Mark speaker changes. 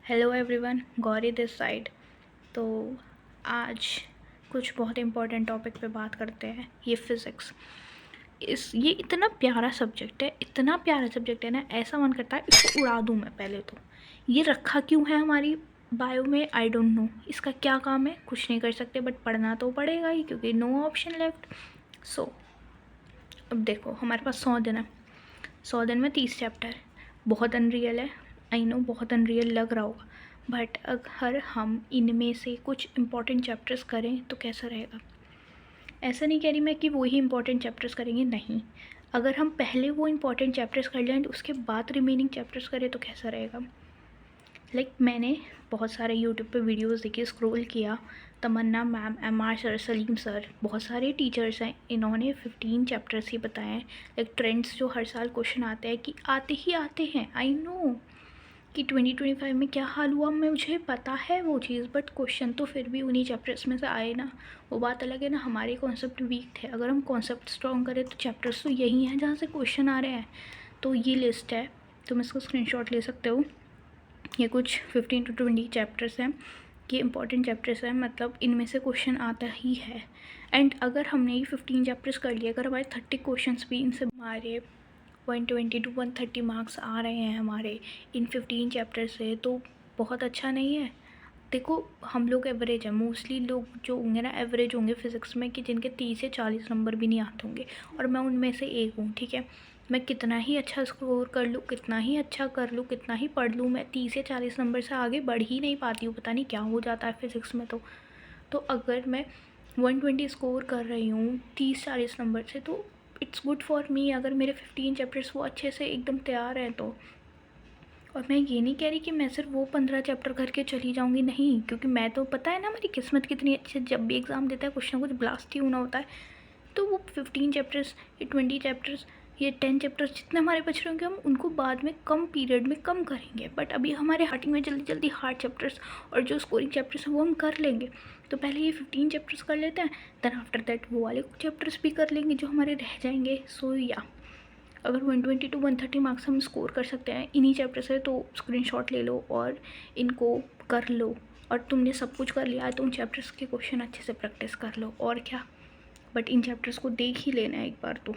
Speaker 1: Hello everyone, Gauri this side. तो आज कुछ बहुत इम्पोर्टेंट टॉपिक पे बात करते हैं। ये फ़िज़िक्स, ये इतना प्यारा सब्जेक्ट है, इतना प्यारा सब्जेक्ट है ना, ऐसा मन करता है इसको उड़ा दूँ मैं। पहले तो ये रखा क्यों है हमारी बायो में, आई डोंट नो। इसका क्या काम है, कुछ नहीं कर सकते, बट पढ़ना तो पड़ेगा ही क्योंकि नो ऑप्शन लेफ्ट। सो अब देखो, हमारे पास 100 दिन है। 100 दिन में 30 चैप्टर, बहुत अनरियल है। आई नो बहुत अनरियल लग रहा होगा, बट अगर हम इनमें से कुछ इम्पॉर्टेंट चैप्टर्स करें तो कैसा रहेगा। ऐसा नहीं कह रही मैं कि वही इम्पॉर्टेंट चैप्टर्स करेंगे, नहीं। अगर हम पहले वो इम्पॉर्टेंट चैप्टर्स कर लें उसके बाद रिमेनिंग चैप्टर्स करें तो कैसा रहेगा। मैंने बहुत सारे यूट्यूब पे वीडियोस देखे, स्क्रॉल किया। Tamanna ma'am, MR sir, Saleem sir, बहुत सारे टीचर्स हैं, इन्होंने 15 चैप्टर्स ही बताए हैं। ट्रेंड्स जो हर साल क्वेश्चन आते हैं कि आते ही आते हैं। आई नो कि 2025 में क्या हाल हुआ मुझे पता है वो चीज़, बट क्वेश्चन तो फिर भी उन्हीं चैप्टर्स में से आए ना। वो बात अलग है ना, हमारे कॉन्सेप्ट वीक थे। अगर हम कॉन्सेप्ट स्ट्रॉन्ग करें तो चैप्टर्स तो यही हैं जहाँ से क्वेश्चन आ रहे हैं। तो ये लिस्ट है, तुम इसको स्क्रीनशॉट ले सकते हो। ये कुछ 15 to 20 चैप्टर्स हैं, ये इंपॉर्टेंट चैप्टर्स हैं, मतलब इनमें से क्वेश्चन आता ही है। एंड अगर हमने ये 15 चैप्टर्स कर लिए, अगर हमारे 30 क्वेश्चंस भी इनसे हमारे 120 to 130 मार्क्स आ रहे हैं हमारे इन 15 चैप्टर से, तो बहुत अच्छा नहीं है। देखो, हम लोग एवरेज हैं, मोस्टली लोग जो होंगे ना एवरेज होंगे फिज़िक्स में, कि जिनके 30 से 40 नंबर भी नहीं आते होंगे, और मैं उनमें से एक हूँ। ठीक है, मैं कितना ही अच्छा स्कोर कर लूँ, कितना ही अच्छा कर लूँ, कितना ही पढ़ लूँ, मैं 30 से 40 नंबर से आगे बढ़ ही नहीं पाती हूँ। पता नहीं क्या हो जाता है फिज़िक्स में। तो अगर मैं 120 स्कोर कर रही हूँ 30-40 नंबर से, तो इट्स गुड फॉर मी। अगर मेरे 15 चैप्टर्स वो अच्छे से एकदम तैयार हैं तो। और मैं ये नहीं कह रही कि मैं सिर्फ वो 15 चैप्टर करके चली जाऊँगी, नहीं, क्योंकि मैं तो पता है ना मेरी किस्मत कितनी अच्छी है। जब भी एग्ज़ाम देता है कुछ ना कुछ ब्लास्ट ही होना होता है। तो वो 15 चैप्टर्स, ये 20 चैप्टर्स, ये 10 चैप्टर्स जितने हमारे बच रहे होंगे, हम उनको बाद में कम पीरियड में कम करेंगे। बट अभी हमारे हार्टिंग में जल्दी जल्दी हार्ड चैप्टर्स और जो स्कोरिंग चैप्टर्स हैं वो हम कर लेंगे। तो पहले ये 15 चैप्टर्स कर लेते हैं, देन आफ्टर दैट वो वाले चैप्टर्स भी कर लेंगे जो हमारे रह जाएंगे। सो या अगर 120 to 130 मार्क्स हम स्कोर कर सकते हैं इन्हीं चैप्टर से, तो स्क्रीनशॉट ले लो और इनको कर लो। और तुमने सब कुछ कर लिया है तो उन चैप्टर्स के क्वेश्चन अच्छे से प्रैक्टिस कर लो, और क्या। बट इन चैप्टर्स को देख ही लेना है एक बार तो।